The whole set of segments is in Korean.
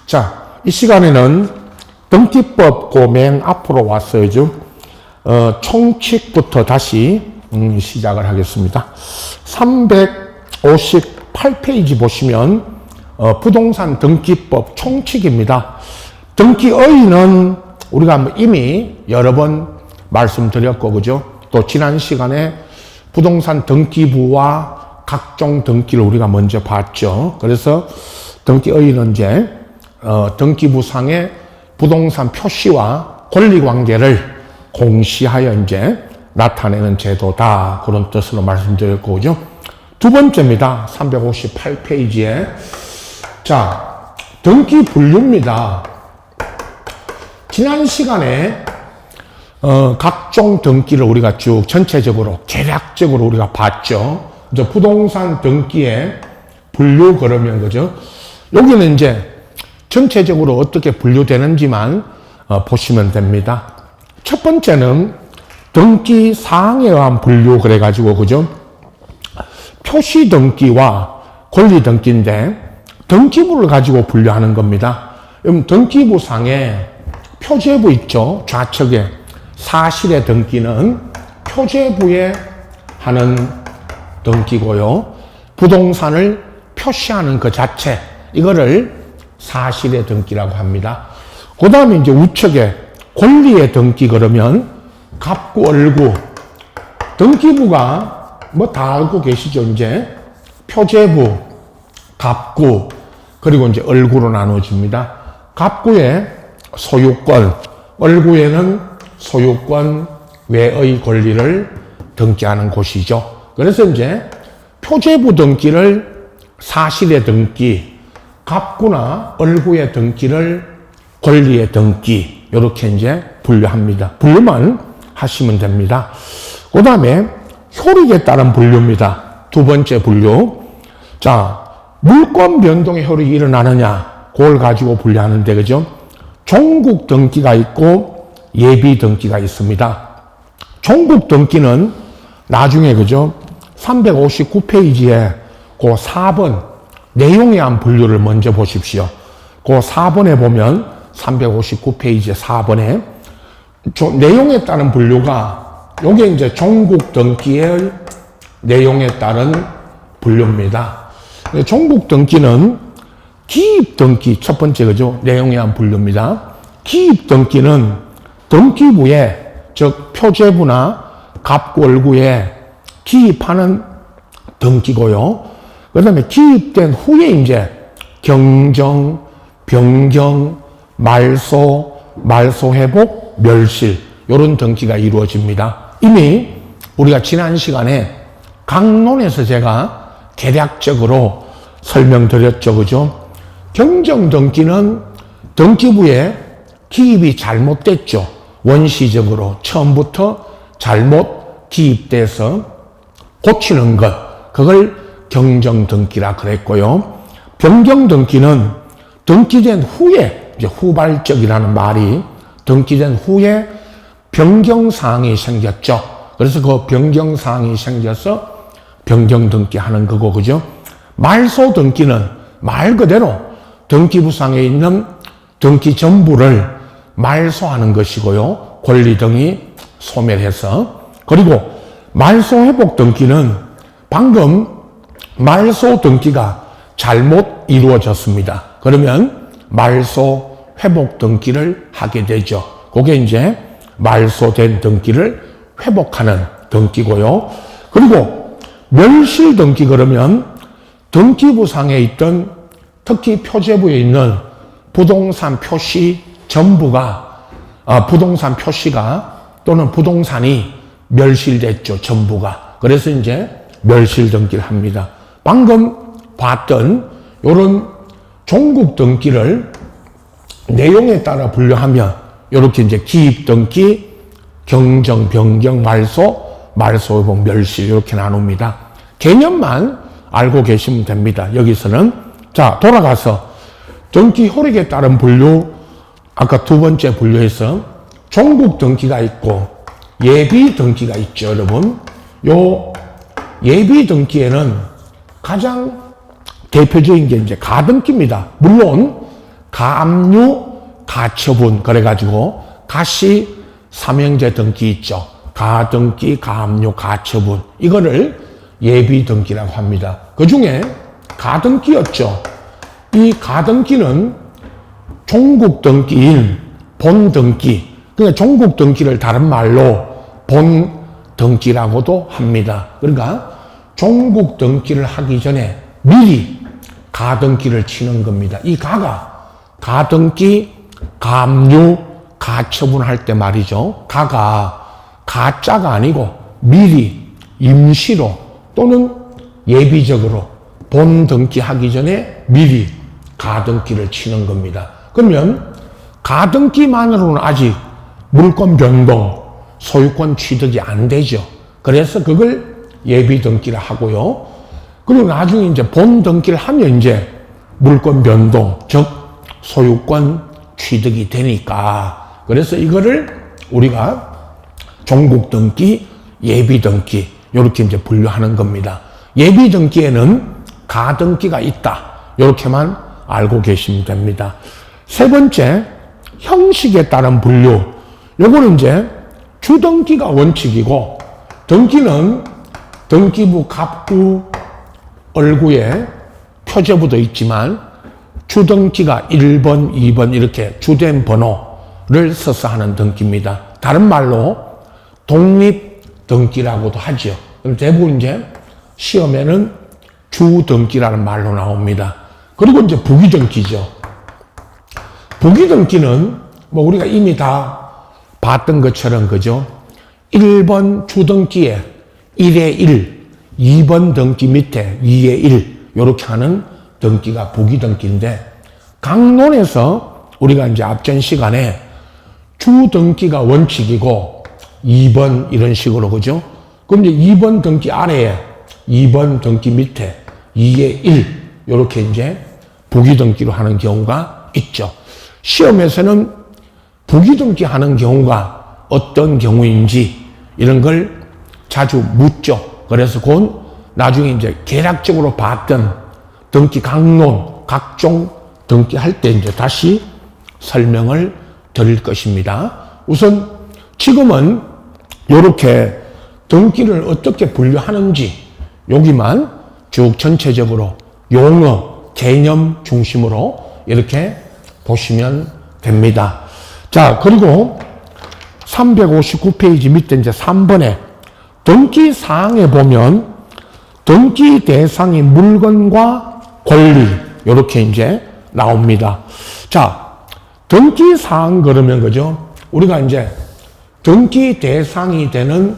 자, 이 시간에는 등기법 그 맨 앞으로 왔어요. 총칙부터 다시 시작을 하겠습니다. 358페이지 보시면 부동산 등기법 총칙입니다. 등기의의는 우리가 이미 여러 번 말씀드렸고, 그죠? 또 지난 시간에 부동산 등기부와 각종 등기를 우리가 먼저 봤죠. 그래서 등기의의는 이제 등기부상의 부동산 표시와 권리관계를 공시하여 이제 나타내는 제도다, 그런 뜻으로 말씀드렸고, 그죠? 두 번째입니다. 358페이지에 자, 등기 분류입니다. 지난 시간에 각종 등기를 우리가 쭉 전체적으로 개략적으로 우리가 봤죠. 이제 부동산 등기의 분류, 그러면 그죠? 여기는 이제 전체적으로 어떻게 분류되는지만 보시면 됩니다. 첫 번째는 등기 사항에 의한 분류, 그래가지고 그죠? 표시 등기와 권리 등기인데 등기부를 가지고 분류하는 겁니다. 그럼 등기부상에 표제부 있죠? 좌측에 사실의 등기는 표제부에 하는 등기고요. 부동산을 표시하는 그 자체, 이거를 사실의 등기라고 합니다. 그 다음에 이제 우측에 권리의 등기, 그러면 갑구, 얼구. 등기부가 뭐 다 알고 계시죠? 이제 표제부, 갑구, 그리고 이제 얼구로 나눠집니다. 갑구에 소유권, 얼구에는 소유권 외의 권리를 등기하는 곳이죠. 그래서 이제 표제부 등기를 사실의 등기, 갑구나 얼구의 등기를 권리의 등기, 이렇게 이제 분류합니다. 분류만 하시면 됩니다. 그 다음에 효력에 따른 분류입니다. 두 번째 분류. 자, 물권 변동의 효력이 일어나느냐, 그걸 가지고 분류하는데, 그죠? 종국 등기가 있고 예비 등기가 있습니다. 종국 등기는 나중에, 그죠? 359페이지에 그 4번 내용에 의한 분류를 먼저 보십시오. 그 4번에 보면 359페이지 4번에 내용에 따른 분류가, 요게 이제 종국 등기의 내용에 따른 분류입니다. 종국 등기는 기입 등기, 첫 번째, 그죠? 내용에 의한 분류입니다. 기입 등기는 등기부에, 즉 표제부나 갑구, 얼구에 기입하는 등기고요. 그 다음에 기입된 후에 이제 경정, 변경, 말소, 말소 회복, 멸실, 이런 등기가 이루어집니다. 이미 우리가 지난 시간에 강론에서 제가 대략적으로 설명드렸죠. 그죠? 경정 등기는 등기부에 기입이 잘못됐죠. 원시적으로 처음부터 잘못 기입돼서 고치는 것, 그걸 경정 등기라 그랬고요. 변경 등기는 등기된 후에, 이제 후발적이라는 말이, 등기된 후에 변경사항이 생겼죠. 그래서 그 변경사항이 생겨서 변경 등기하는 거고, 그죠? 말소 등기는 말 그대로 등기부상에 있는 등기 전부를 말소하는 것이고요. 권리 등이 소멸해서. 그리고 말소 회복 등기는 방금 말소 등기가 잘못 이루어졌습니다. 그러면 말소 회복 등기를 하게 되죠. 그게 이제 말소된 등기를 회복하는 등기고요. 그리고 멸실 등기, 그러면 등기부상에 있던, 특히 표제부에 있는 부동산 표시 전부가, 부동산 표시가 또는 부동산이 멸실됐죠. 전부가. 그래서 이제 멸실 등기를 합니다. 방금 봤던 요런 종국 등기를 내용에 따라 분류하면 이렇게 이제 기입 등기, 경정, 변경, 말소, 말소 회복, 멸실, 이렇게 나눕니다. 개념만 알고 계시면 됩니다. 여기서는. 자, 돌아가서 등기 효력에 따른 분류, 아까 두 번째 분류에서 종국 등기가 있고 예비 등기가 있죠, 여러분. 요 예비 등기에는 가장 대표적인 게 이제 가등기입니다. 물론 가압류, 가처분 그래가지고 가시 삼형제 등기 있죠. 가등기, 가압류, 가처분 이거를 예비등기라고 합니다. 그 중에 가등기였죠. 이 가등기는 종국등기인 본등기, 그러니까 종국등기를 다른 말로 본등기라고도 합니다. 그러니까 종국등기를 하기 전에 미리 가등기를 치는 겁니다. 이 가등기, 가압류, 가처분할 때 말이죠. 가짜가 아니고 미리 임시로 또는 예비적으로 본등기 하기 전에 미리 가등기를 치는 겁니다. 그러면 가등기만으로는 아직 물권 변동, 소유권 취득이 안 되죠. 그래서 그걸 예비등기를 하고요. 그리고 나중에 이제 본등기를 하면 이제 물권 변동, 즉 소유권 취득이 되니까 그래서 이거를 우리가 종국등기, 예비등기 이렇게 이제 분류하는 겁니다. 예비등기에는 가등기가 있다. 이렇게만 알고 계시면 됩니다. 세 번째, 형식에 따른 분류. 요거는 이제 주등기가 원칙이고 등기는 등기부 갑구 얼구에 표제부도 있지만 주등기가 1번, 2번 이렇게 주된 번호를 써서 하는 등기입니다. 다른 말로 독립등기라고도 하죠. 대부분 이제 시험에는 주등기라는 말로 나옵니다. 그리고 이제 부기등기죠. 부기등기는 뭐 우리가 이미 다 봤던 것처럼 그죠? 1번 주등기에 1에 1, 2번 등기 밑에 2에 1 이렇게 하는 등기가 부기등기인데 강론에서 우리가 이제 앞전 시간에 주등기가 원칙이고 2번 이런 식으로 그죠? 그럼 이제 2번 등기 아래에 2번 등기 밑에 2에 1 이렇게 이제 부기등기로 하는 경우가 있죠. 시험에서는 부기등기 하는 경우가 어떤 경우인지 이런 걸 자주 묻죠. 그래서 그건 나중에 이제 개략적으로 봤던 등기 강론, 각종 등기 할 때 이제 다시 설명을 드릴 것입니다. 우선 지금은 이렇게 등기를 어떻게 분류하는지 여기만 쭉 전체적으로 용어, 개념 중심으로 이렇게 보시면 됩니다. 자, 그리고 359페이지 밑에 이제 3번에 등기 사항에 보면 등기 대상이 물건과 권리 이렇게 이제 나옵니다. 자, 등기 사항 그러면 그죠? 우리가 이제 등기 대상이 되는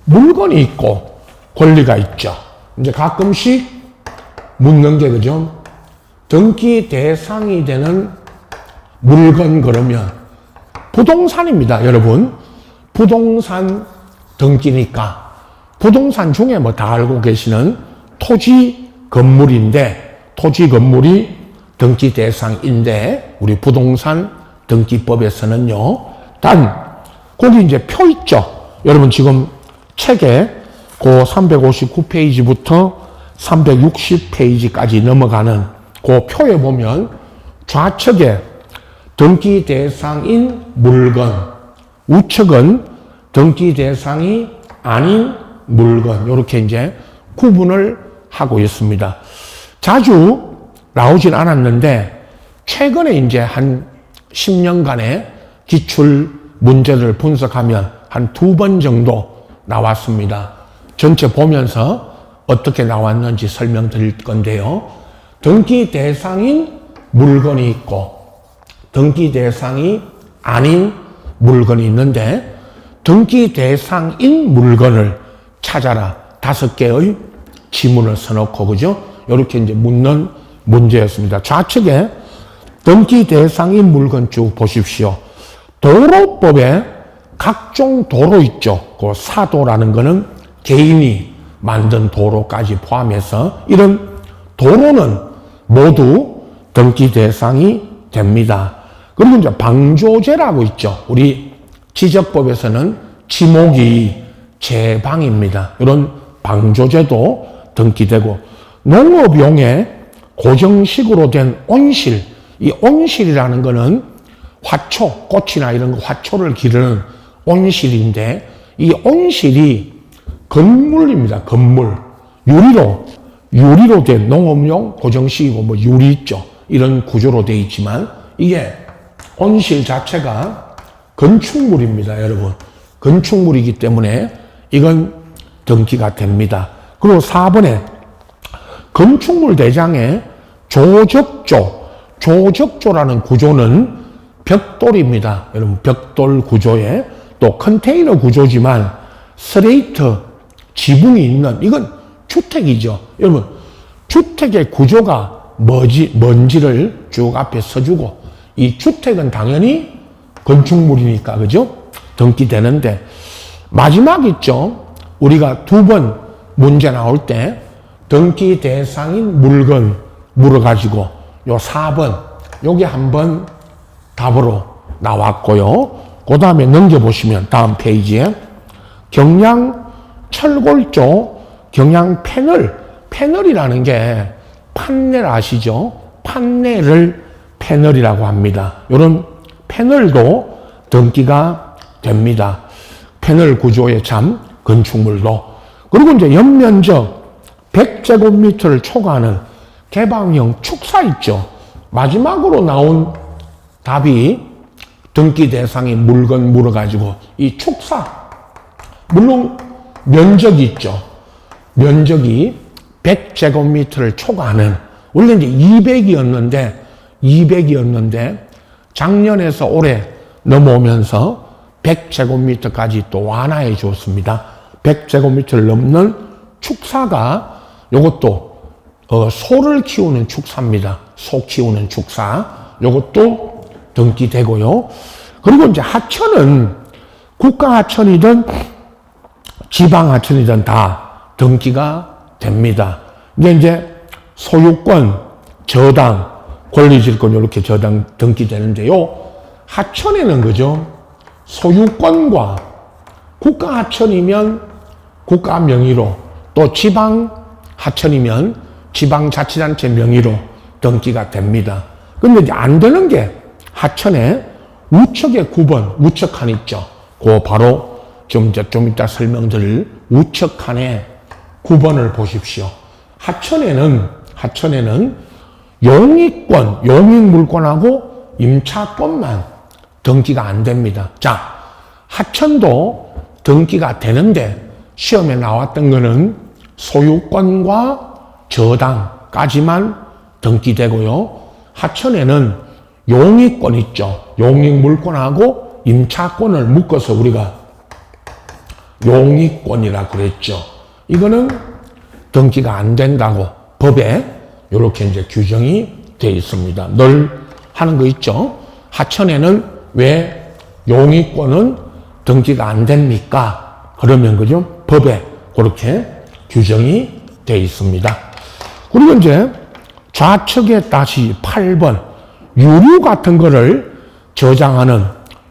물건이 있고 권리가 있죠. 이제 가끔씩 묻는 게 그죠? 등기 대상이 되는 물건 그러면 부동산입니다, 여러분. 부동산 등기니까 부동산 중에 뭐 다 알고 계시는 토지 건물인데 토지 건물이 등기 대상인데 우리 부동산 등기법에서는요. 단 거기 이제 표 있죠. 여러분 지금 책에 그 359페이지부터 360페이지까지 넘어가는 그 표에 보면 좌측에 등기 대상인 물건, 우측은 등기 대상이 아닌 물건 이렇게 이제 구분을 하고 있습니다. 자주 나오진 않았는데 최근에 이제 한 10년간의 기출 문제를 분석하면 한 2번 정도 나왔습니다. 전체 보면서 어떻게 나왔는지 설명드릴 건데요. 등기 대상인 물건이 있고 등기 대상이 아닌 물건이 있는데 등기 대상인 물건을 찾아라 5개의 지문을 써놓고 그죠? 이렇게 이제 묻는 문제였습니다. 좌측에 등기 대상인 물건 쭉 보십시오. 도로법에 각종 도로 있죠. 그 사도라는 거는 개인이 만든 도로까지 포함해서 이런 도로는 모두 등기 대상이 됩니다. 그리고 이제 방조제라고 있죠. 우리 지적법에서는 지목이 제방입니다. 이런 방조제도 등기되고 농업용에 고정식으로 된 온실 이 온실이라는 거는 화초, 꽃이나 이런 거 화초를 기르는 온실인데 이 온실이 건물입니다. 건물. 유리로 된 농업용 고정식이고 뭐 유리 있죠. 이런 구조로 되어 있지만 이게 온실 자체가 건축물입니다. 여러분. 건축물이기 때문에 이건 등기가 됩니다. 그리고 4번에 건축물 대장에 조적조라는 구조는 벽돌입니다. 여러분 벽돌 구조에 또 컨테이너 구조지만 스레이트 지붕이 있는 이건 주택이죠. 여러분 주택의 구조가 뭔지를 쭉 앞에 써주고 이 주택은 당연히 건축물이니까 그죠? 등기되는데 마지막 있죠. 우리가 2번 문제 나올 때 등기 대상인 물건 물어가지고 요 4번 요게 한번 답으로 나왔고요. 그 다음에 넘겨보시면 다음 페이지에 경량 철골조 경량 패널이라는 게 판넬 아시죠? 판넬을 패널이라고 합니다. 이런 패널도 등기가 됩니다. 패널 구조의 건축물도. 그리고 이제 연면적 100제곱미터를 초과하는 개방형 축사 있죠. 마지막으로 나온 답이 등기 대상인 물건 물어가지고 이 축사 물론 면적이 있죠. 면적이 100제곱미터를 초과하는 원래 이제 200이었는데 작년에서 올해 넘어오면서 100제곱미터까지 또 완화해 줬습니다. 100제곱미터를 넘는 축사가 요것도 소를 키우는 축사입니다. 소 키우는 축사. 요것도 등기되고요. 그리고 이제 하천은 국가 하천이든 지방 하천이든 다 등기가 됩니다. 이제 소유권, 저당, 권리질권 이렇게 저당 등기되는데요. 하천에는 그죠? 소유권과 국가 하천이면 국가 명의로 또 지방 하천이면 지방자치단체 명의로 등기가 됩니다. 근데 이제 안 되는 게 하천에 우측의 9번, 우측칸 있죠. 그 바로 좀 이따 설명드릴 우측칸에 9번을 보십시오. 하천에는 용익권, 용익물권하고 임차권만 등기가 안 됩니다. 자, 하천도 등기가 되는데 시험에 나왔던 거는 소유권과 저당까지만 등기되고요. 하천에는 용익권 있죠. 용익물권하고 임차권을 묶어서 우리가 용익권이라 그랬죠. 이거는 등기가 안 된다고 법에 이렇게 이제 규정이 되어 있습니다. 늘 하는 거 있죠. 하천에는 왜 용익권은 등기가 안 됩니까? 그러면 그죠? 법에 그렇게 규정이 되어 있습니다. 그리고 이제 좌측에 다시 8번 유류 같은 거를 저장하는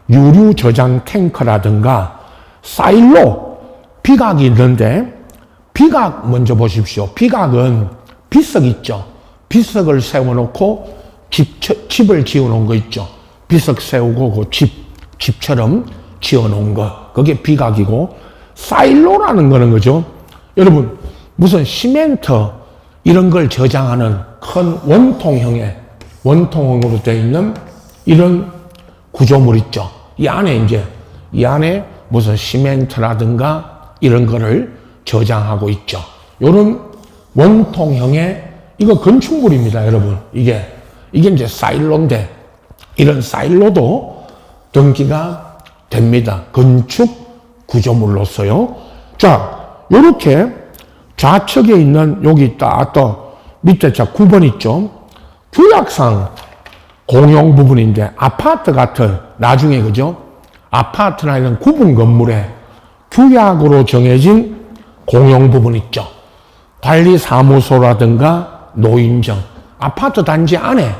유류 저장 탱크라든가 사일로 비각이 있는데 비각 먼저 보십시오. 비각은 비석 있죠. 비석을 세워놓고 집을 지어놓은 거 있죠. 비석 세우고 그 집처럼 지어놓은 거. 그게 비각이고 사일로라는 거는 거죠. 여러분 무슨 시멘트 이런 걸 저장하는 큰 원통형으로 되어 있는 이런 구조물 있죠. 이 안에 무슨 시멘트라든가 이런 거를 저장하고 있죠. 이런 원통형의 이거 건축물입니다, 여러분. 이게 이제 사일로인데 이런 사일로도 등기가 됩니다. 건축 구조물로서요. 자, 요렇게 좌측에 있는 여기 있다. 또 밑에 9번 있죠. 규약상 공용 부분인데 아파트 같은 나중에 그죠? 아파트나 이런 구분 건물에 규약으로 정해진 공용 부분 있죠. 관리사무소라든가 노인정, 아파트 단지 안에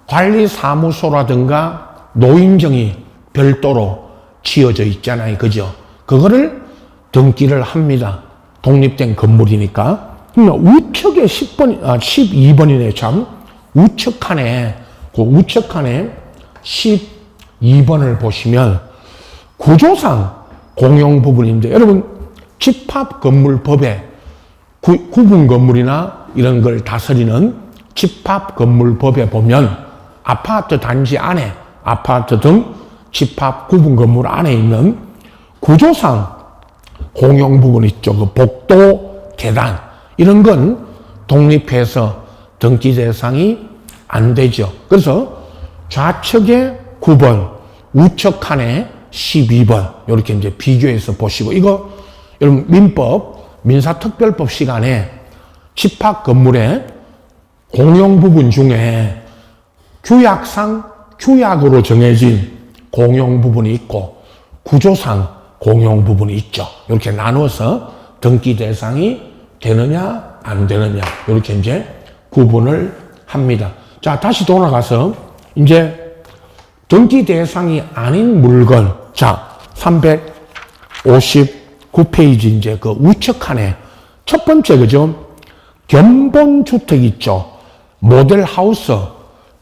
관리사무소라든가 노인정이 별도로 지어져 있잖아요. 그죠? 그거를 등기를 합니다. 독립된 건물이니까. 그러면 우측에 12번이네, 참. 우측 칸에 12번을 보시면 구조상 공용 부분인데, 여러분 집합건물법에 구분 건물이나 이런 걸 다스리는 집합건물법에 보면 아파트 단지 안에, 아파트 등 집합 구분 건물 안에 있는 구조상 공용 부분 있죠. 그 복도, 계단 이런 건 독립해서 등기 대상이 안 되죠. 그래서 좌측에 9번, 우측 칸에 12번 이렇게 이제 비교해서 보시고, 이거 여러분 민사특별법 시간에 집합 건물의 공용 부분 중에 규약으로 정해진 공용 부분이 있고 구조상 공용 부분이 있죠. 이렇게 나눠서 등기 대상이 되느냐 안 되느냐 이렇게 이제 구분을 합니다. 자, 다시 돌아가서 이제 등기 대상이 아닌 물건, 자 359페이지 이제 그 우측 칸에 첫 번째 그죠? 견본주택 있죠. 모델하우스,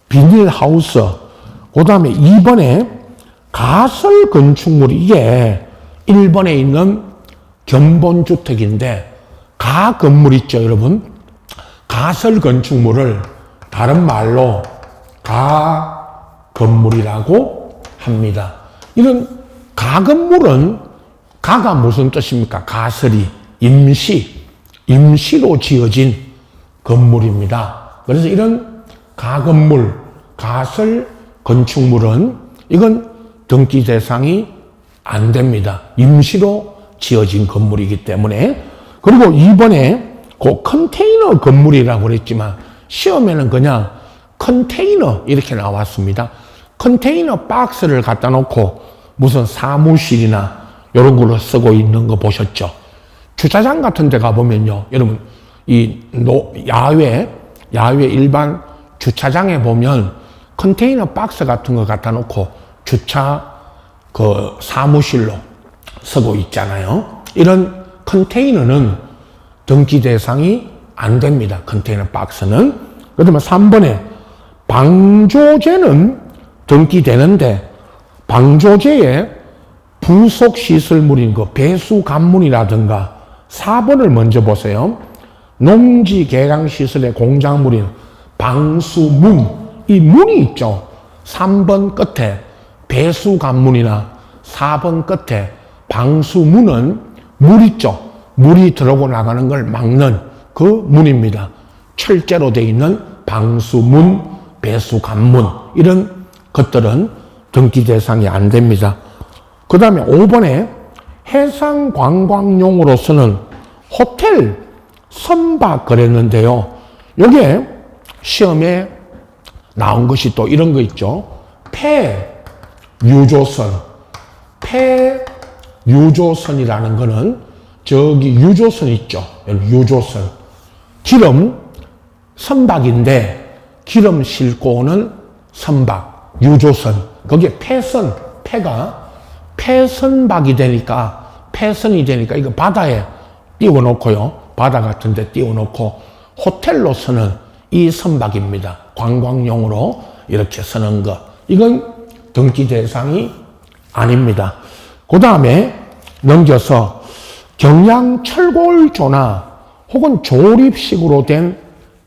비닐하우스, 그 다음에 2번에 가설 건축물, 이게 1번에 있는 견본주택인데 가건물 있죠, 여러분. 가설 건축물을 다른 말로 가건물이라고 합니다. 이런 가건물은 가가 무슨 뜻입니까? 가설이 임시로 지어진 건물입니다. 그래서 이런 가건물, 가설 건축물은 이건 등기 대상이 안 됩니다. 임시로 지어진 건물이기 때문에. 그리고 2번에 그 컨테이너 건물이라고 그랬지만 시험에는 그냥 컨테이너 이렇게 나왔습니다. 컨테이너 박스를 갖다 놓고 무슨 사무실이나 이런 걸로 쓰고 있는 거 보셨죠? 주차장 같은 데 가보면요, 여러분 야외 일반 주차장에 보면 컨테이너 박스 같은 거 갖다 놓고 주차 그 사무실로 쓰고 있잖아요. 이런 컨테이너는 등기 대상이 안 됩니다. 컨테이너 박스는. 그러면 3번에 방조제는 등기되는데 방조제의 부속 시설물인 그 배수 관문이라든가 4번을 먼저 보세요. 농지 개량 시설의 공작물인 방수문, 이 문이 있죠. 3번 끝에 배수 관문이나 4번 끝에 방수문은 물 있죠. 물이 들어오고 나가는 걸 막는 그 문입니다. 철제로 되어 있는 방수문, 배수 관문 이런 것들은 등기 대상이 안 됩니다. 그 다음에 5번에 해상 관광용으로 쓰는 호텔 선박 그랬는데요. 여기에 시험에 나온 것이 또 이런 거 있죠. 폐유조선이라는 거는 저기 유조선 있죠. 유조선. 기름 선박인데 기름 싣고 오는 선박, 유조선. 거기에 폐선박이 되니까, 폐선이 되니까 이거 바다에 띄워놓고요. 바다 같은 데 띄워놓고 호텔로 쓰는 이 선박입니다. 관광용으로 이렇게 쓰는 거. 이건 등기 대상이 아닙니다. 그 다음에 넘겨서 경량철골조나 혹은 조립식으로 된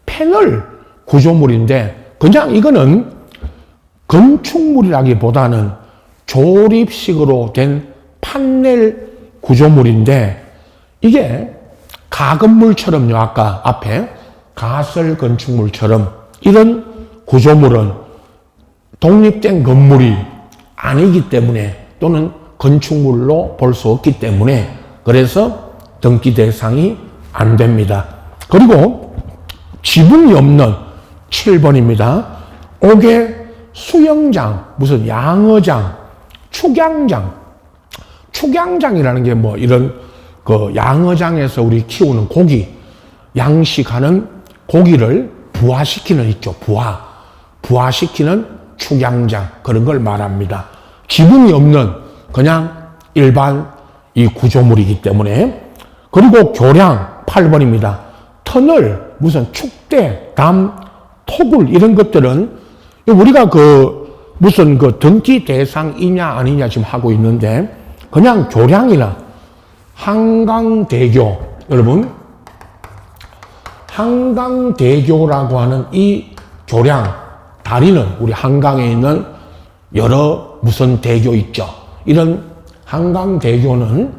패널 구조물인데 그냥 이거는 건축물이라기보다는 조립식으로 된 판넬 구조물인데 이게 가건물처럼요. 아까 앞에 가설 건축물처럼 이런 구조물은 독립된 건물이 아니기 때문에 또는 건축물로 볼 수 없기 때문에 그래서 등기 대상이 안 됩니다. 그리고 지붕이 없는 7번입니다. 옥외 수영장, 무슨 양어장, 축양장이라는 게 뭐 이런 그 양어장에서 우리 키우는 고기, 양식하는 고기를 부화시키는 있죠. 부화시키는 축양장, 그런 걸 말합니다. 지붕이 없는 그냥 일반 이 구조물이기 때문에. 그리고 교량 8번입니다. 터널, 무슨 축대, 담, 토굴 이런 것들은 우리가 무슨 등기 대상이냐 아니냐 지금 하고 있는데 그냥 교량이나 한강대교 여러분 한강대교라고 하는 이 교량 다리는 우리 한강에 있는 여러 무슨 대교 있죠. 이런 한강대교는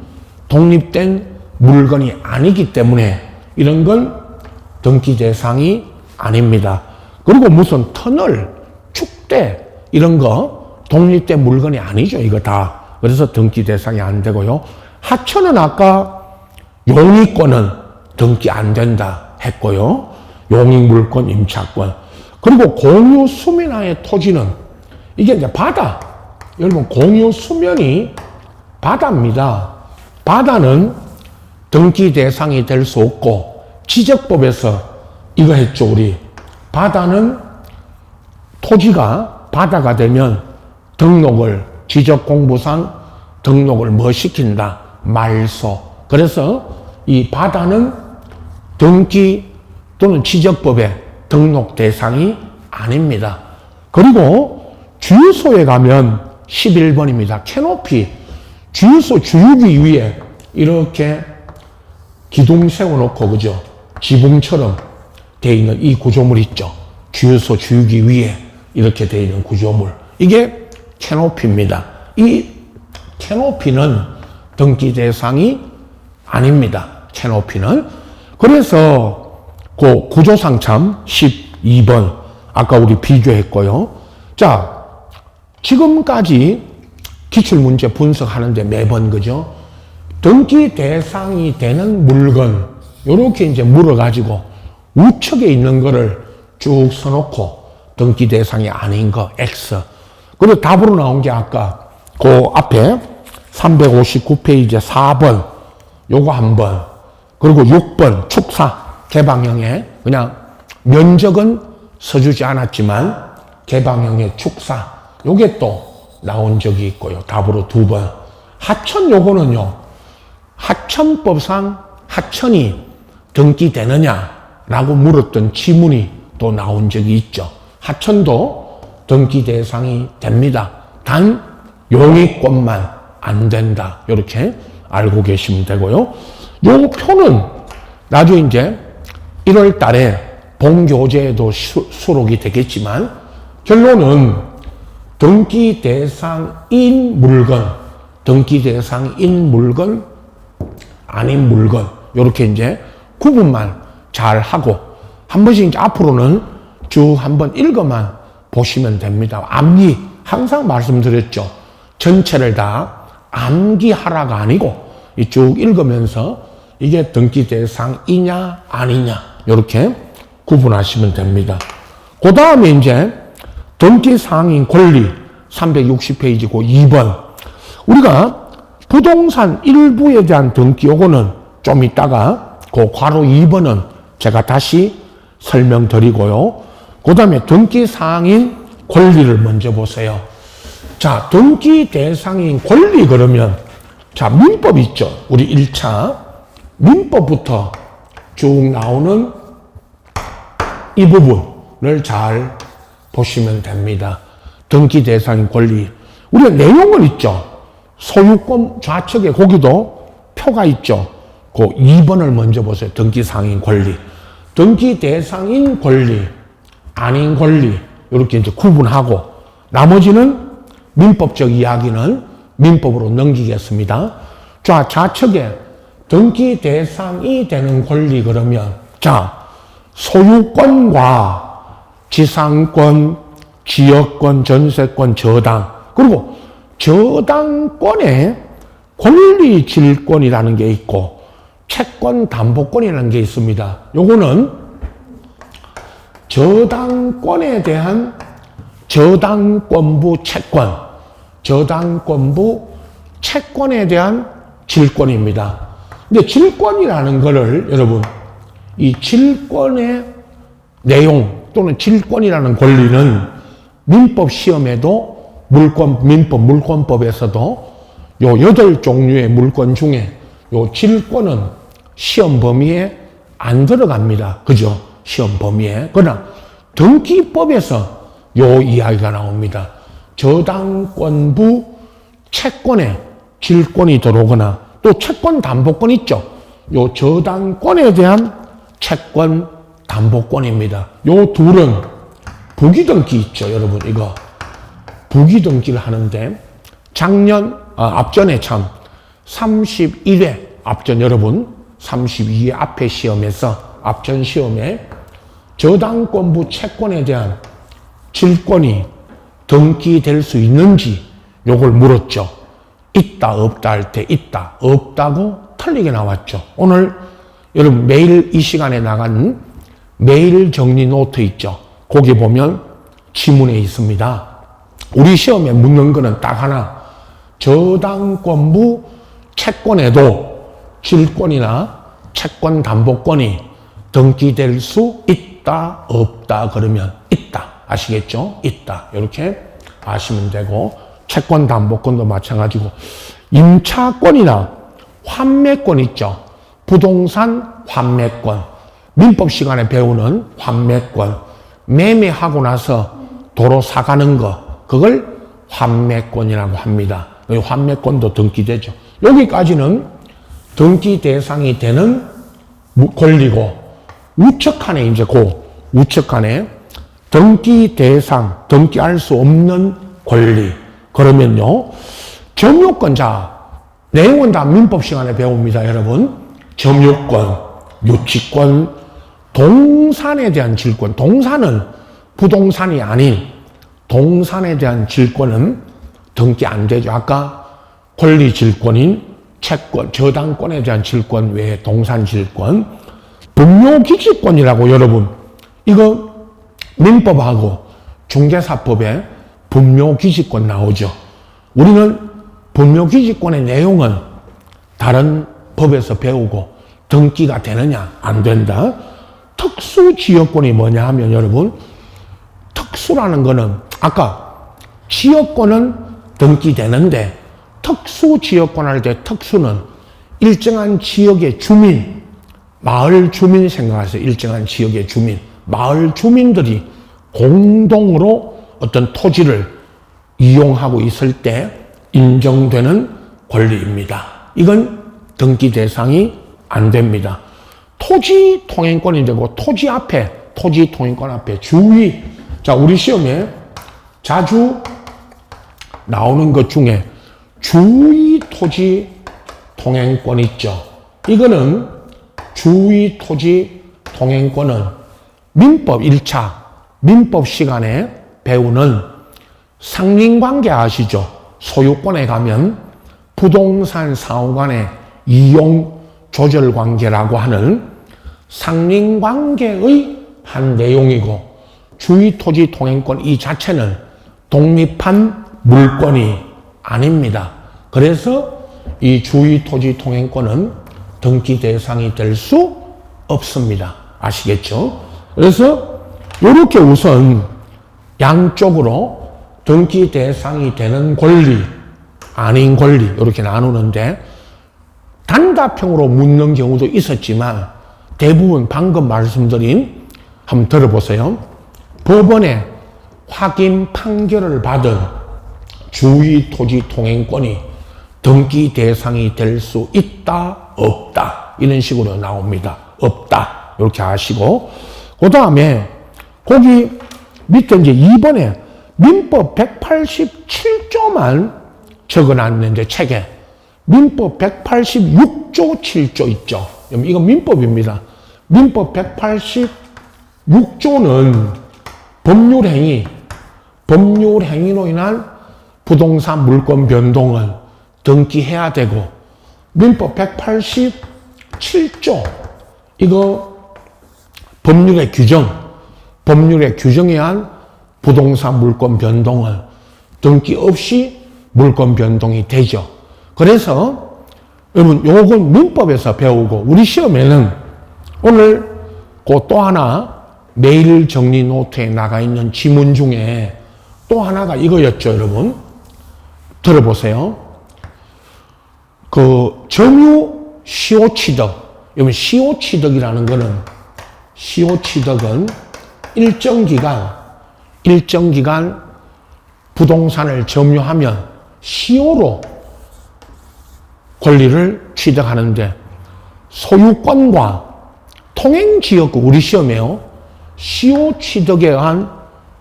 독립된 물건이 아니기 때문에 이런 건 등기 대상이 아닙니다. 그리고 무슨 터널, 축대 이런 거 독립된 물건이 아니죠. 이거 다. 그래서 등기 대상이 안 되고요. 하천은 아까 용익권은 등기 안 된다 했고요. 용익물권, 임차권. 그리고 공유 수면하의 토지는 이게 이제 바다. 여러분 공유 수면이 바다입니다. 바다는 등기 대상이 될 수 없고 지적법에서 이거 했죠. 우리 바다는 토지가 바다가 되면 등록을 지적공부상 등록을 뭐 시킨다? 말소. 그래서 이 바다는 등기 또는 지적법의 등록 대상이 아닙니다. 그리고 주유소에 가면 11번입니다. 캐노피. 주유소 주유기 위에 이렇게 기둥 세워놓고 그죠? 지붕처럼 되어 있는 이 구조물 있죠? 주유소 주유기 위에 이렇게 되어 있는 구조물. 이게 캐노피입니다. 이 캐노피는 등기 대상이 아닙니다. 캐노피는. 그래서 그 구조상 참 12번 아까 우리 비교했고요. 자, 지금까지 기출문제 분석하는데 매번 그죠? 등기 대상이 되는 물건 요렇게 이제 물어가지고 우측에 있는 거를 쭉 써놓고 등기 대상이 아닌 거 X. 그리고 답으로 나온 게 아까 그 앞에 359페이지 4번 요거 한 번. 그리고 6번 축사 개방형에 그냥 면적은 써주지 않았지만 개방형의 축사 요게 또 나온 적이 있고요. 답으로 2번. 하천 요거는요. 하천법상 하천이 등기되느냐라고 물었던 지문이 또 나온 적이 있죠. 하천도 등기 대상이 됩니다. 단 용익권만 안 된다. 이렇게 알고 계시면 되고요. 요 표는 나중에 이제 1월 달에 본교재에도 수록이 되겠지만 결론은 등기 대상인 물건, 등기 대상인 물건, 아닌 물건 이렇게 이제 구분만 잘 하고 한 번씩 이제 앞으로는 쭉 한번 읽어만 보시면 됩니다. 암기 항상 말씀드렸죠. 전체를 다 암기하라가 아니고 쭉 읽으면서 이게 등기 대상이냐 아니냐 이렇게 구분하시면 됩니다. 그 다음에 이제 등기 상인 권리 360페이지고 2번 우리가 부동산 일부에 대한 등기 요거는 좀 이따가 그 괄호 2번은 제가 다시 설명드리고요. 그 다음에 등기 상인 권리를 먼저 보세요. 자, 등기 대상인 권리 그러면 자, 민법 있죠. 우리 1차 민법부터 쭉 나오는 이 부분을 잘 보시면 됩니다. 등기 대상인 권리. 우리가 내용은 있죠. 소유권 좌측에 거기도 표가 있죠. 그 2번을 먼저 보세요. 등기 상인 권리. 등기 대상인 권리, 아닌 권리 이렇게 이제 구분하고 나머지는 민법적 이야기는 민법으로 넘기겠습니다. 자, 좌측에 등기 대상이 되는 권리 그러면 자, 소유권과 지상권, 지역권, 전세권, 저당 그리고 저당권에 권리질권이라는 게 있고 채권 담보권이라는 게 있습니다. 요거는 저당권에 대한 저당권부 채권, 저당권부 채권에 대한 질권입니다. 근데 질권이라는 거를 여러분 이 질권의 내용 또는 질권이라는 권리는 민법 시험에도 민법 물권법에서도 요 8종류의 물권 중에 요 질권은 시험 범위에 안 들어갑니다. 그죠? 시험 범위에. 그러나 등기법에서 요 이야기가 나옵니다. 저당권부 채권에 질권이 들어오거나 또 채권 담보권 있죠. 요 저당권에 대한 채권 담보권입니다. 요 둘은 부기등기 있죠, 여러분. 이거 부기등기를 하는데 앞전에 참 31회 앞전 여러분 32회 앞에 시험에서 앞전 시험에 저당권부 채권에 대한 질권이 등기될 수 있는지 요걸 물었죠. 있다 없다 할 때 있다 없다고 틀리게 나왔죠. 오늘 여러분 매일 이 시간에 나간 매일 정리 노트 있죠. 거기 보면 지문에 있습니다. 우리 시험에 묻는 거는 딱 하나. 저당권부 채권에도 질권이나 채권 담보권이 등기될 수 있다 없다 그러면 있다. 아시겠죠? 있다. 이렇게 아시면 되고 채권 담보권도 마찬가지고 임차권이나 환매권 있죠. 부동산 환매권. 민법 시간에 배우는 환매권. 매매하고 나서 도로 사가는 거. 그걸 환매권이라고 합니다. 환매권도 등기되죠. 여기까지는 등기 대상이 되는 권리고 우측칸에 이제 우측칸에 등기 대상, 등기할 수 없는 권리. 그러면요. 점유권 내용은 다 민법 시간에 배웁니다, 여러분. 점유권, 유치권, 동산에 대한 질권. 동산은 부동산이 아닌 동산에 대한 질권은 등기 안 되죠. 아까 권리 질권인 채권, 저당권에 대한 질권 외에 동산 질권, 분묘기지권이라고 여러분 이거 민법하고 중개사법에 분묘기지권 나오죠. 우리는 분묘기지권의 내용은 다른 법에서 배우고 등기가 되느냐 안 된다. 특수지역권이 뭐냐 하면 여러분 특수라는 거는 아까 지역권은 등기되는데 특수지역권 할 때 특수는 일정한 지역의 주민, 마을 주민 생각하세요. 일정한 지역의 주민, 마을 주민들이 공동으로 어떤 토지를 이용하고 있을 때 인정되는 권리입니다. 이건 등기 대상이 안 됩니다. 토지 통행권이 되고 토지 통행권 앞에 주의. 자, 우리 시험에 자주 나오는 것 중에 주의 토지 통행권 있죠. 이거는 주의 토지 통행권은 민법 1차 민법 시간에 배우는 상린관계 아시죠? 소유권에 가면 부동산 상호간의 이용 조절 관계라고 하는 상린관계의 한 내용이고 주의 토지 통행권 이 자체는 독립한 물권이 아닙니다. 그래서 이 주의 토지 통행권은 등기 대상이 될 수 없습니다. 아시겠죠? 그래서 이렇게 우선 양쪽으로 등기 대상이 되는 권리, 아닌 권리 이렇게 나누는데 단답형으로 묻는 경우도 있었지만 대부분 방금 말씀드린 한번 들어보세요. 법원에 확인 판결을 받은 주의 토지 통행권이 등기 대상이 될 수 있다, 없다 이런 식으로 나옵니다. 없다 이렇게 아시고 그 다음에 거기 밑에 이제 2번에 민법 187조만 적어놨는데 책에 민법 186조 7조 있죠. 이거 민법입니다. 민법 186조는 법률행위로 인한 부동산 물권 변동을 등기해야 되고 민법 187조 이거 법률의 규정에 의한 부동산 물권 변동을 등기 없이 물권 변동이 되죠. 그래서 여러분 요건 민법에서 배우고 우리 시험에는 오늘 그 또 하나 매일 정리 노트에 나가 있는 지문 중에 또 하나가 이거였죠, 여러분. 들어보세요. 그 점유 시효취득. 여러분 시효취득이라는 거는 시효취득은 일정 기간 부동산을 점유하면 시효로 권리를 취득하는데 소유권과 통행지역권, 우리 시험에요. 시효 취득에 의한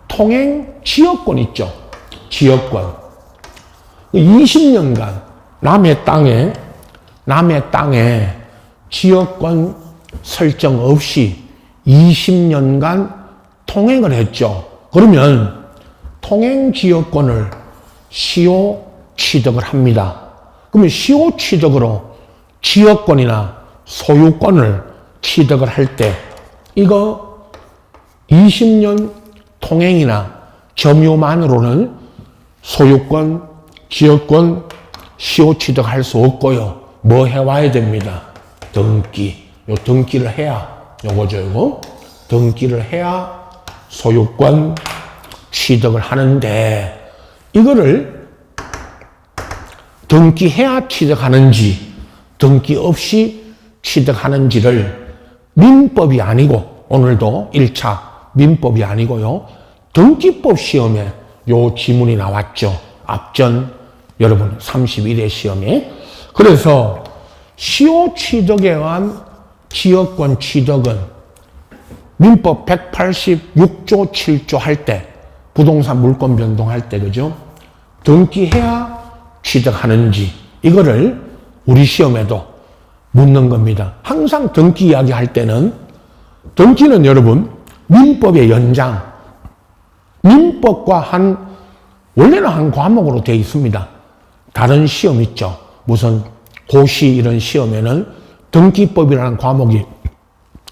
통행지역권 있죠. 지역권. 20년간 남의 땅에 지역권 설정 없이 20년간 통행을 했죠. 그러면 통행지역권을 시효 취득을 합니다. 그러면 시효 취득으로 지역권이나 소유권을 취득을 할 때 이거 20년 통행이나 점유만으로는 소유권, 지역권 시효 취득할 수 없고요. 뭐 해와야 됩니다. 등기. 요 등기를 해야 요거죠. 요거. 등기를 해야 소유권 취득을 하는데 이거를 등기해야 취득하는지 등기 없이 취득하는지를 민법이 아니고 오늘도 1차 민법이 아니고요. 등기법 시험에 요 지문이 나왔죠. 앞전 여러분 31회 시험에. 그래서 시효 취득에 의한 지역권 취득은 민법 186조 7조 할 때 부동산 물권 변동할 때 그죠? 등기해야 취득하는지 이거를 우리 시험에도 묻는 겁니다. 항상 등기 이야기 할 때는 등기는 여러분 민법의 연장, 민법과 원래는 한 과목으로 되어 있습니다. 다른 시험 있죠. 무슨 고시 이런 시험에는 등기법이라는 과목이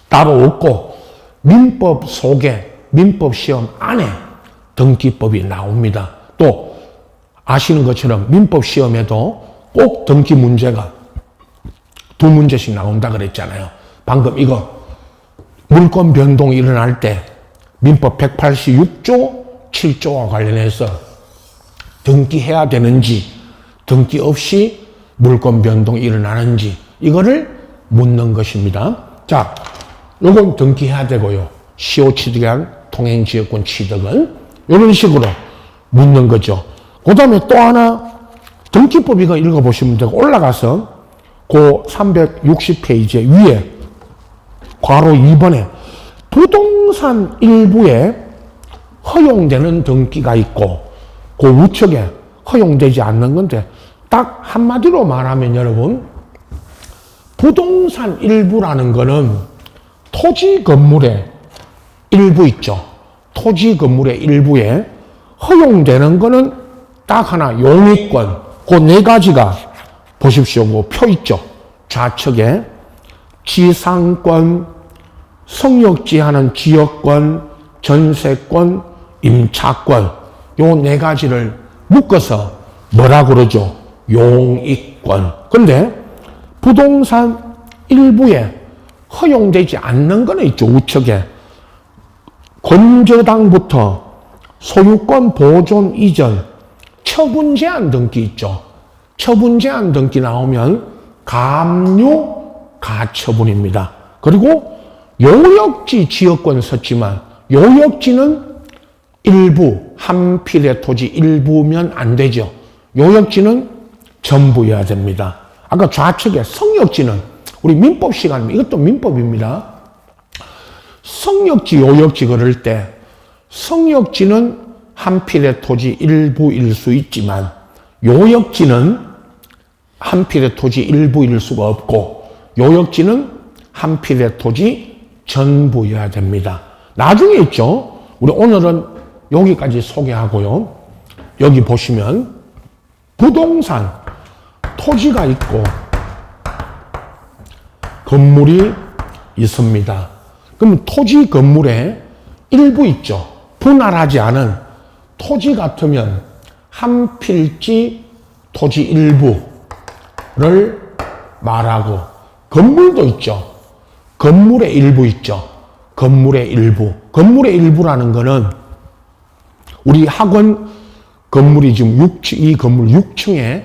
따로 없고 민법 속에 민법 시험 안에 등기법이 나옵니다. 또 아시는 것처럼 민법 시험에도 꼭 등기 문제가 2문제씩 나온다 그랬잖아요. 방금 이거 물권 변동이 일어날 때 민법 186조 7조와 관련해서 등기해야 되는지 등기 없이 물권 변동이 일어나는지 이거를 묻는 것입니다. 자, 요건 등기해야 되고요. 시효 취득한 통행지역권 취득은 이런 식으로 묻는 거죠. 그 다음에 또 하나 등기법 이거 읽어보시면 되고 올라가서 그 360페이지 위에 괄호 2번에 부동산 일부에 허용되는 등기가 있고 그 우측에 허용되지 않는 건데 딱 한마디로 말하면 여러분 부동산 일부라는 거는 토지 건물의 일부 있죠. 토지 건물의 일부에 허용되는 거는 딱 하나 용의권 그 네 가지가 보십시오. 그 표 있죠. 좌측에 지상권, 성역지하는 지역권, 전세권, 임차권 요 네 가지를 묶어서 뭐라 그러죠? 용의권. 근데 부동산 일부에 허용되지 않는 거는 있죠. 우측에 권저당부터 소유권 보존 이전 처분 제한 등기 있죠. 처분 제한 등기 나오면 감유 가처분입니다. 그리고 요역지 지역권 썼지만 요역지는 일부 한 필의 토지 일부면 안 되죠. 요역지는 전부여야 됩니다. 아까 좌측에 성역지는 우리 민법 시간이면 이것도 민법입니다. 성역지 요역지 그럴 때 성역지는 한 필의 토지 일부일 수 있지만 요역지는 한 필의 토지 일부일 수가 없고 요역지는 한 필의 토지 전부여야 됩니다. 나중에 있죠. 우리 오늘은 여기까지 소개하고요. 여기 보시면 부동산 토지가 있고 건물이 있습니다. 그럼 토지 건물에 일부 있죠. 분할하지 않은 토지 같으면 한 필지 토지 일부를 말하고 건물도 있죠. 건물의 일부 있죠. 건물의 일부. 건물의 일부라는 거는 우리 학원 건물이 지금 이 건물 6층에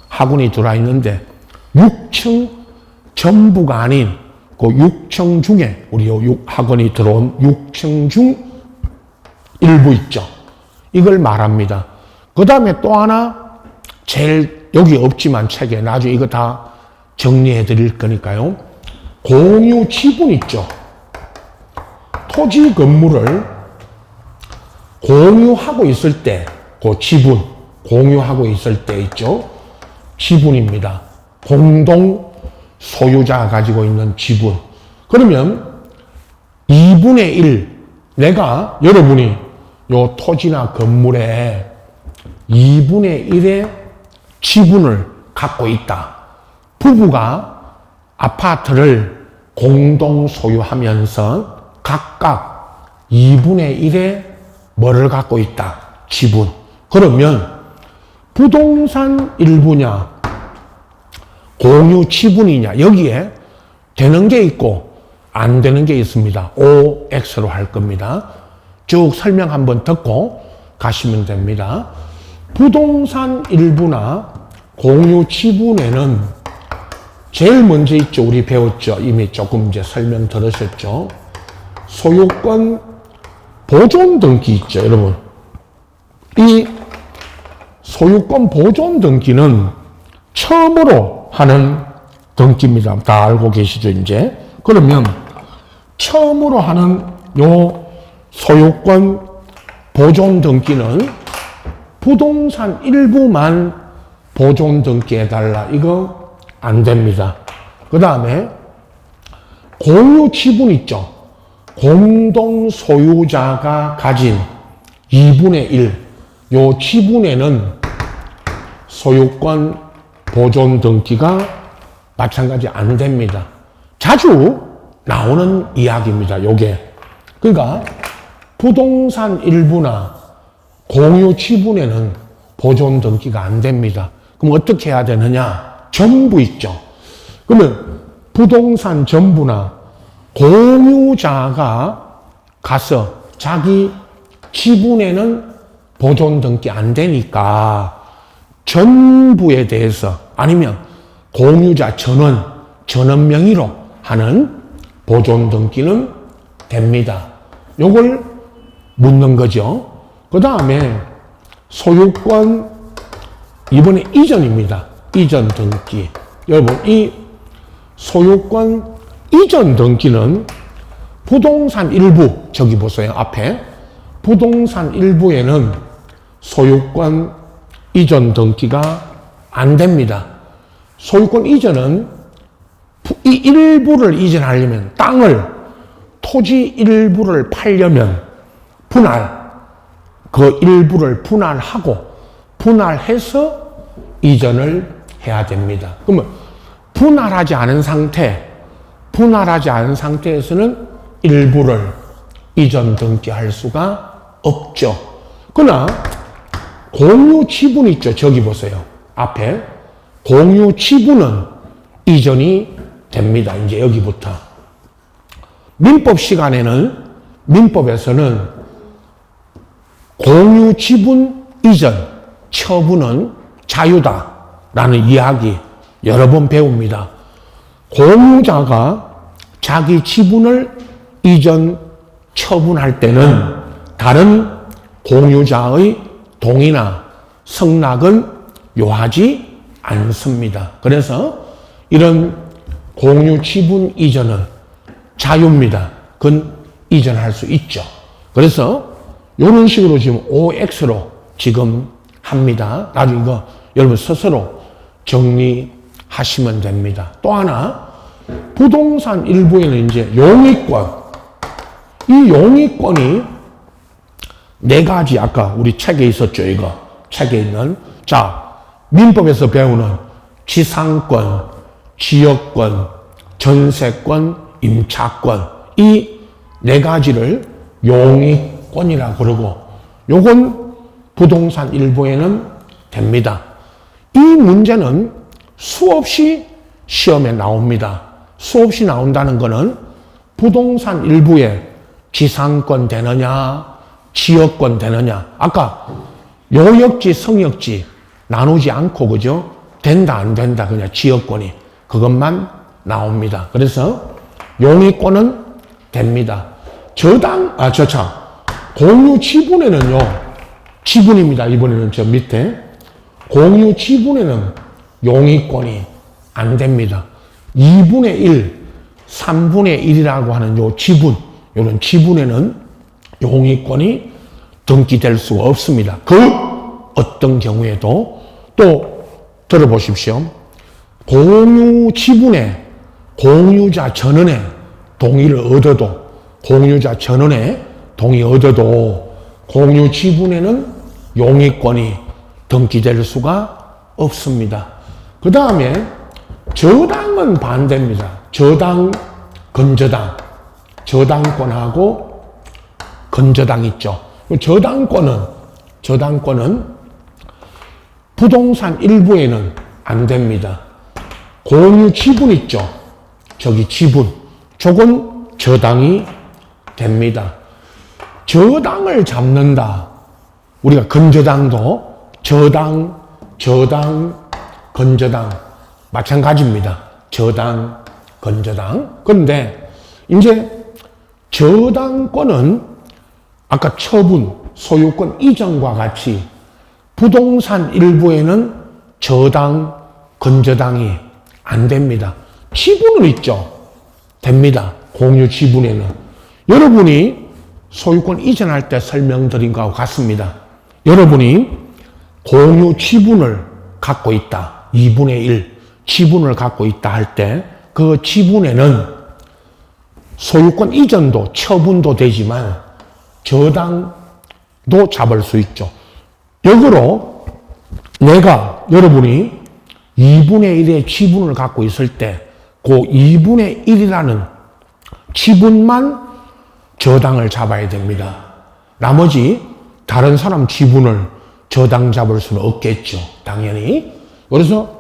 학원이 들어와 있는데 6층 전부가 아닌 그 6층 중에 우리 학원이 들어온 6층 중 일부 있죠. 이걸 말합니다. 그 다음에 또 하나 제일 여기 없지만 책에 나중에 이거 다 정리해 드릴 거니까요. 공유 지분 있죠. 토지 건물을 공유하고 있을 때 그 지분 공유하고 있을 때 있죠. 지분입니다. 공동 소유자가 가지고 있는 지분. 그러면 2분의 1 내가 여러분이 요 토지나 건물에 2분의 1의 지분을 갖고 있다. 부부가 아파트를 공동 소유하면서 각각 2분의 1의 뭐를 갖고 있다? 지분. 그러면 부동산 일부냐, 공유 지분이냐, 여기에 되는 게 있고 안 되는 게 있습니다. OX로 할 겁니다. 쭉 설명 한번 듣고 가시면 됩니다. 부동산 일부나 공유 지분에는 제일 먼저 있죠. 우리 배웠죠. 이미 조금 이제 설명 들으셨죠. 소유권 보존 등기 있죠, 여러분. 이 소유권 보존 등기는 처음으로 하는 등기입니다. 다 알고 계시죠, 이제? 그러면 처음으로 하는 요 소유권 보존 등기는 부동산 일부만 보존 등기해달라. 이거 안 됩니다. 그 다음에 공유 지분 있죠. 공동 소유자가 가진 2분의 1, 요 지분에는 소유권 보존 등기가 마찬가지 안 됩니다. 자주 나오는 이야기입니다, 요게. 그러니까 부동산 일부나 공유 지분에는 보존 등기가 안 됩니다. 그럼 어떻게 해야 되느냐? 전부 있죠. 그러면 부동산 전부나 공유자가 가서 자기 지분에는 보존 등기 안 되니까 전부에 대해서 아니면 공유자 전원 명의로 하는 보존 등기는 됩니다. 요걸 묻는 거죠. 그 다음에 소유권 이번에 이전입니다. 이전 등기. 여러분 이 소유권 이전 등기는 부동산 일부 저기 보세요. 앞에 부동산 일부에는 소유권 이전 등기가 안 됩니다. 소유권 이전은 이 일부를 이전하려면 토지 일부를 팔려면 그 일부를 분할해서 이전을 해야 됩니다. 그러면 분할하지 않은 상태에서는 일부를 이전 등기할 수가 없죠. 그러나 공유 지분 있죠. 저기 보세요. 앞에 공유 지분은 이전이 됩니다. 이제 여기부터. 민법에서는 공유 지분 이전 처분은 자유다라는 이야기 여러 번 배웁니다. 공유자가 자기 지분을 이전 처분할 때는 다른 공유자의 동의나 승낙은 요하지 않습니다. 그래서 이런 공유 지분 이전은 자유입니다. 그건 이전할 수 있죠. 그래서 이런 식으로 지금 OX로 지금 합니다. 나중에 이거 여러분 스스로 정리하시면 됩니다. 또 하나 부동산 일부에는 이제 용의권. 이 용의권이 네 가지 아까 우리 책에 있었죠. 이거 책에 있는 민법에서 배우는 지상권, 지역권, 전세권, 임차권 이 네 가지를 용의권이라고 그러고 요건 부동산 일부에는 됩니다. 이 문제는 수없이 시험에 나옵니다. 수없이 나온다는 거는 부동산 일부에 지상권 되느냐 지역권 되느냐 아까 요역지 성역지 나누지 않고 그죠? 된다 안 된다 그냥 지역권이 그것만 나옵니다. 그래서 용의권은 됩니다. 공유 지분에는요, 지분입니다. 이번에는 저 밑에. 공유 지분에는 용의권이 안 됩니다. 2분의 1, 3분의 1이라고 하는 요 지분, 요런 지분에는 용의권이 등기될 수가 없습니다. 그 어떤 경우에도 또 들어보십시오. 공유 지분에 공유자 전원의 동의를 얻어도, 공유자 전원의 동의 얻어도 공유 지분에는 용의권이 등기될 수가 없습니다. 그 다음에 저당은 반대입니다. 저당, 건저당. 저당권하고 건저당 있죠. 저당권은 부동산 일부에는 안 됩니다. 공유 지분 있죠. 저기 지분. 저건 저당이 됩니다. 저당을 잡는다. 우리가 건저당도 저당, 건저당 마찬가지입니다. 저당, 건저당. 그런데 이제 저당권은 아까 처분, 소유권 이전과 같이 부동산 일부에는 저당, 건저당이 안 됩니다. 지분은 있죠. 됩니다. 공유 지분에는. 여러분이 소유권 이전할 때 설명드린 것과 같습니다. 여러분이 공유 지분을 갖고 있다. 2분의 1 지분을 갖고 있다 할 때 그 지분에는 소유권 이전도 처분도 되지만 저당도 잡을 수 있죠. 역으로 여러분이 2분의 1의 지분을 갖고 있을 때 그 2분의 1이라는 지분만 저당을 잡아야 됩니다. 나머지 다른 사람 지분을 저당 잡을 수는 없겠죠. 당연히. 그래서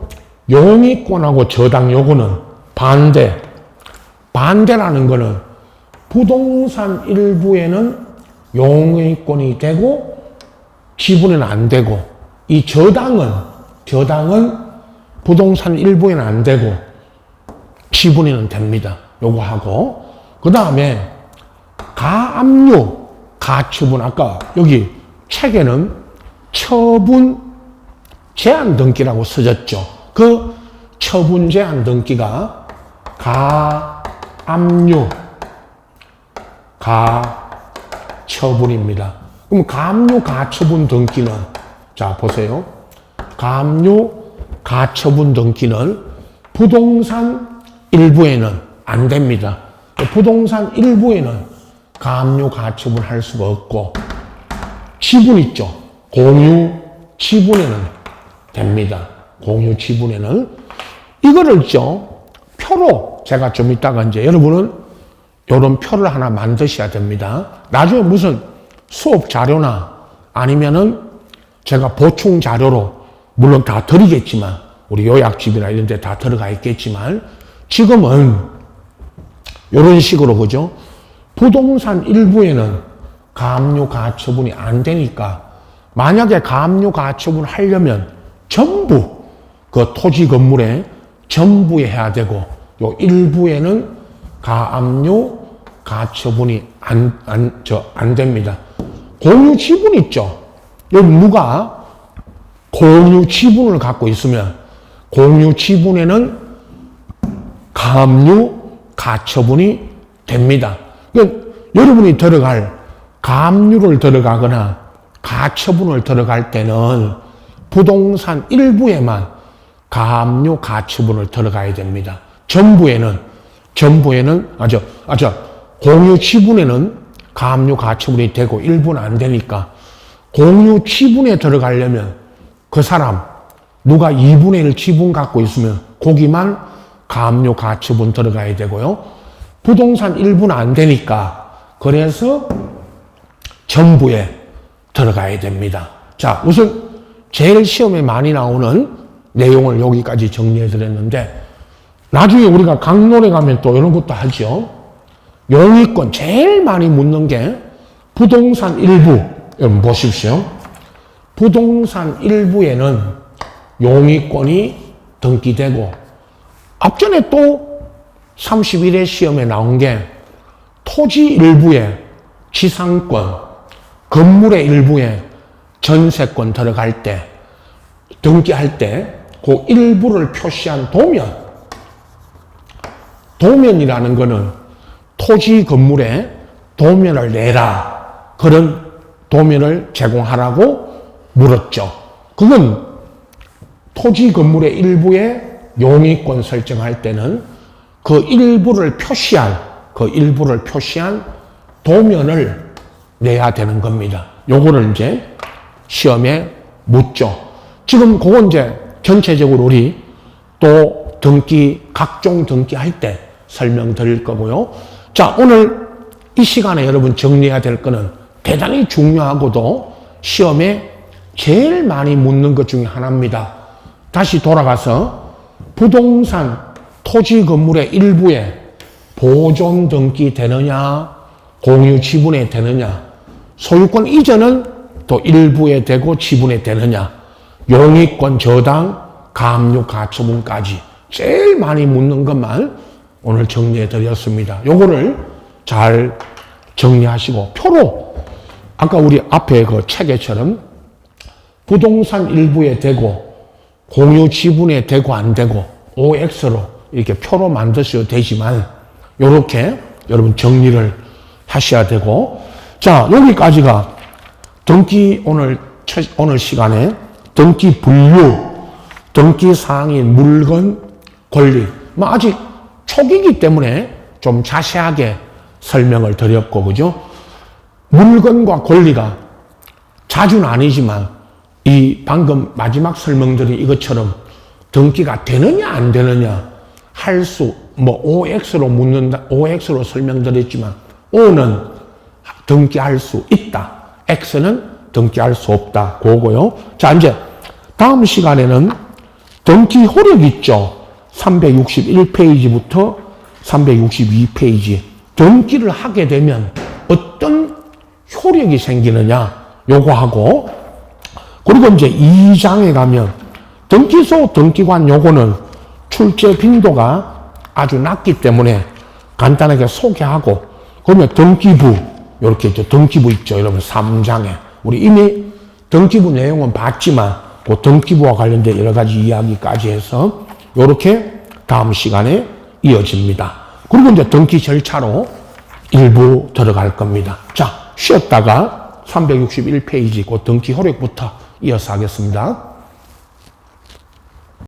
용의권하고 저당 요거는 반대라는 거는 부동산 일부에는 용의권이 되고 지분에는 안 되고, 이 저당은 부동산 일부에는 안 되고 지분에는 됩니다. 요거 하고, 그 다음에 가압류, 가처분, 아까 여기 책에는 처분 제한 등기라고 써졌죠. 그 처분 제한 등기가 가압류, 가처분입니다. 그럼 가압류, 가처분 등기는, 자, 보세요. 가압류, 가처분 등기는 부동산 일부에는 안 됩니다. 부동산 일부에는 가압류, 가처분 할 수가 없고, 지분 있죠. 공유 지분에는 됩니다. 공유 지분에는. 이거를 표로 제가 좀 이따가 이제 여러분은 이런 표를 하나 만드셔야 됩니다. 나중에 무슨 수업 자료나 아니면은 제가 보충 자료로 물론 다 드리겠지만, 우리 요약집이나 이런 데 다 들어가 있겠지만, 지금은 이런 식으로, 그죠? 부동산 일부에는 가압류, 가처분이 안 되니까, 만약에 가압류, 가처분을 하려면 전부 그 토지 건물에 전부에 해야 되고, 요 일부에는 가압류, 가처분이 안 됩니다. 공유 지분 있죠? 여기 누가 공유 지분을 갖고 있으면 공유 지분에는 가압류, 가처분이 됩니다. 그러니까 여러분이 들어갈 가압류를 들어가거나 가처분을 들어갈 때는 부동산 일부에만 가압류, 가처분을 들어가야 됩니다. 전부에는 공유 지분에는 가압류, 가처분이 되고 일부는 안 되니까, 공유 지분에 들어가려면 그 사람 누가 2분의 1 지분 갖고 있으면 거기만 가압류, 가처분 들어가야 되고요. 부동산 일부는 안 되니까 그래서 전부에 들어가야 됩니다. 자, 우선 제일 시험에 많이 나오는 내용을 여기까지 정리해 드렸는데, 나중에 우리가 강론에 가면 또 이런 것도 하죠. 용의권 제일 많이 묻는 게 부동산 일부. 여러분 보십시오. 부동산 일부에는 용의권이 등기되고, 앞전에 또 31회 시험에 나온 게 토지 일부에 지상권, 건물의 일부에 전세권 들어갈 때, 등기할 때 그 일부를 표시한 도면이라는 거는 토지 건물에 도면을 내라, 그런 도면을 제공하라고 물었죠. 그건 토지 건물의 일부에 용의권 설정할 때는 그 일부를 표시한 도면을 내야 되는 겁니다. 요거를 이제 시험에 묻죠. 지금 그건 이제 전체적으로 우리 또 각종 등기할 때 설명드릴 거고요. 자, 오늘 이 시간에 여러분 정리해야 될 거는 대단히 중요하고도 시험에 제일 많이 묻는 것 중에 하나입니다. 다시 돌아가서 부동산 토지 건물의 일부에 보존 등기 되느냐, 공유 지분에 되느냐, 소유권 이전은 또 일부에 되고 지분에 되느냐, 용의권 저당, 가압류, 가처분까지 제일 많이 묻는 것만 오늘 정리해 드렸습니다. 요거를 잘 정리하시고 표로 아까 우리 앞에 그 책에처럼 부동산 일부에 되고 공유 지분에 되고 안 되고 OX로 이렇게 표로 만드셔도 되지만 요렇게 여러분 정리를 하셔야 되고, 자, 여기까지가 등기 오늘 시간에 등기 분류, 등기 사항인 물건, 권리, 뭐 아직 초기이기 때문에 좀 자세하게 설명을 드렸고, 그죠? 물건과 권리가 자주는 아니지만 이 방금 마지막 설명드린 이것처럼 등기가 되느냐 안 되느냐 할 수, 뭐 OX로 묻는다, OX로 설명드렸지만 O는 등기할 수 있다, X는 등기할 수 없다, 그거고요. 자, 이제 다음 시간에는 등기 효력 있죠. 361페이지부터 362페이지. 등기를 하게 되면 어떤 효력이 생기느냐, 요거 하고, 그리고 이제 2장에 가면 등기소 등기관 요거는 출제 빈도가 아주 낮기 때문에 간단하게 소개하고, 그러면 등기부, 이렇게 이제 등기부 있죠. 여러분 3장에. 우리 이미 등기부 내용은 봤지만 그 등기부와 관련된 여러 가지 이야기까지 해서 이렇게 다음 시간에 이어집니다. 그리고 이제 등기 절차로 일부 들어갈 겁니다. 자, 쉬었다가 361페이지 그 등기 효력부터 이어서 하겠습니다.